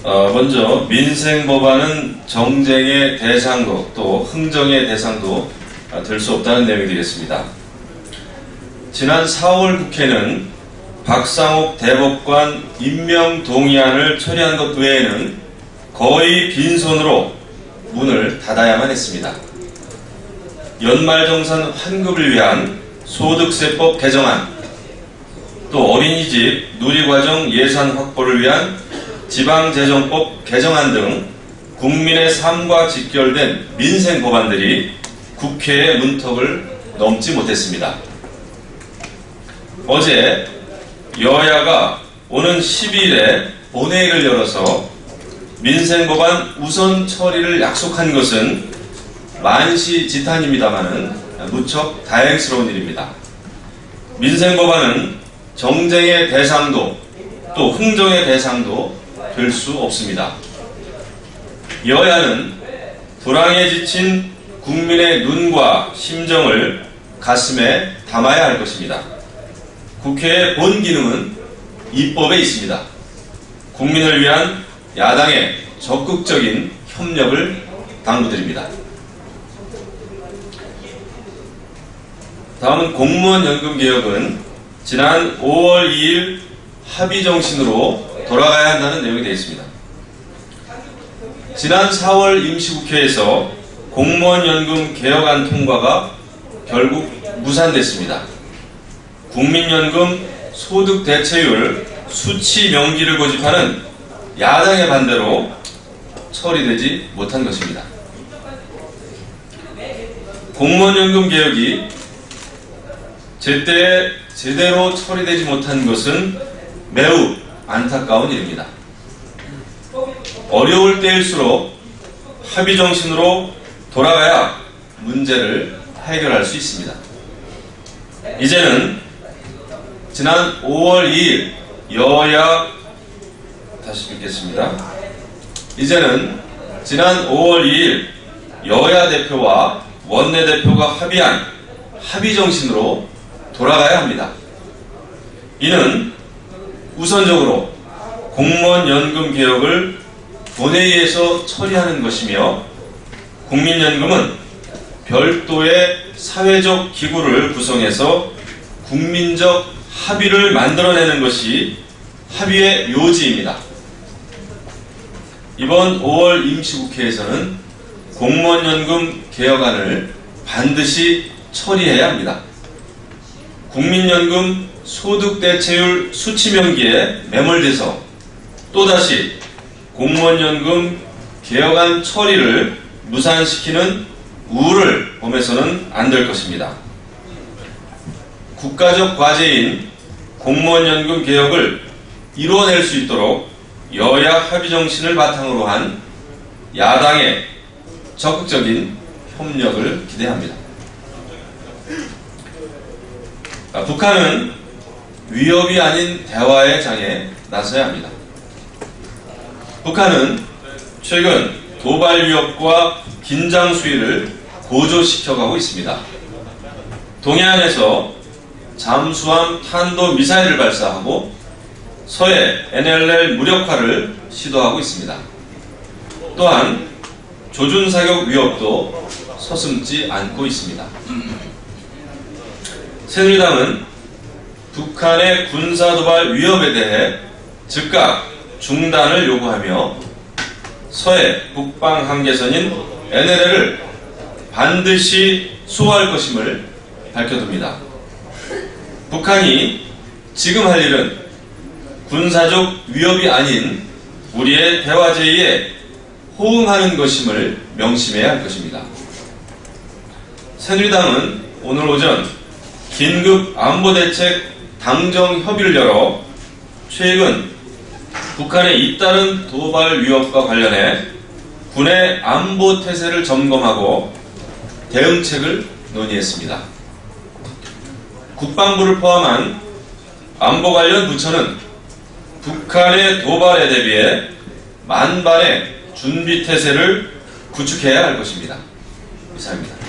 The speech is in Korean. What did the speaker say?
먼저 민생법안은 정쟁의 대상도 또 흥정의 대상도 될 수 없다는 내용이 되겠습니다. 지난 4월 국회는 박상옥 대법관 임명 동의안을 처리한 것 외에는 거의 빈손으로 문을 닫아야만 했습니다. 연말정산 환급을 위한 소득세법 개정안, 또 어린이집 누리과정 예산 확보를 위한 지방재정법 개정안 등 국민의 삶과 직결된 민생 법안들이 국회의 문턱을 넘지 못했습니다. 어제 여야가 오는 12일에 본회의를 열어서 민생 법안 우선 처리를 약속한 것은 만시지탄입니다마는 무척 다행스러운 일입니다. 민생 법안은 정쟁의 대상도 또 흥정의 대상도 될 수 없습니다. 여야는 불황에 지친 국민의 눈과 심정을 가슴에 담아야 할 것입니다. 국회의 본 기능은 입법에 있습니다. 국민을 위한 야당의 적극적인 협력을 당부드립니다. 다음은 공무원 연금 개혁은 지난 5월 2일 합의 정신으로 돌아가야 한다는 내용이 되어 있습니다. 지난 4월 임시국회에서 공무원 연금 개혁안 통과가 결국 무산됐습니다. 국민연금 소득 대체율 수치 명기를 고집하는 야당의 반대로 처리되지 못한 것입니다. 공무원연금 개혁이 제때 제대로 처리되지 못한 것은 매우 안타까운 일입니다. 어려울 때일수록 합의 정신으로 돌아가야 문제를 해결할 수 있습니다. 이제는 지난 5월 2일 다시 읽겠습니다. 이제는 지난 5월 2일 여야 대표와 원내대표가 합의한 합의 정신으로 돌아가야 합니다. 이는 우선적으로 공무원 연금 개혁을 본회의에서 처리하는 것이며 국민연금은 별도의 사회적 기구를 구성해서 국민적 합의를 만들어내는 것이 합의의 요지입니다. 이번 5월 임시국회에서는 공무원연금 개혁안을 반드시 처리해야 합니다. 국민연금 소득대체율 수치명기에 매몰돼서 또다시 공무원연금 개혁안 처리를 무산시키는 우를 범해서는 안 될 것입니다. 국가적 과제인 공무원연금 개혁을 이루어낼 수 있도록 여야 합의 정신을 바탕으로 한 야당의 적극적인 협력을 기대합니다. 북한은 위협이 아닌 대화의 장에 나서야 합니다. 북한은 최근 도발 위협과 긴장 수위를 고조시켜가고 있습니다. 동해안에서 잠수함 탄도 미사일을 발사하고 서해 NLL 무력화를 시도하고 있습니다. 또한 조준 사격 위협도 서슴지 않고 있습니다. 새누리당은 북한의 군사도발 위협에 대해 즉각 중단을 요구하며 서해 북방 한계선인 NLL을 반드시 수호할 것임을 밝혀둡니다. 북한이 지금 할 일은 군사적 위협이 아닌 우리의 대화 제의에 호응하는 것임을 명심해야 할 것입니다. 새누리당은 오늘 오전 긴급 안보대책 당정 협의를 열어 최근 북한의 잇따른 도발 위협과 관련해 군의 안보 태세를 점검하고 대응책을 논의했습니다. 국방부를 포함한 안보 관련 부처는 북한의 도발에 대비해 만반의 준비 태세를 구축해야 할 것입니다. 이상입니다.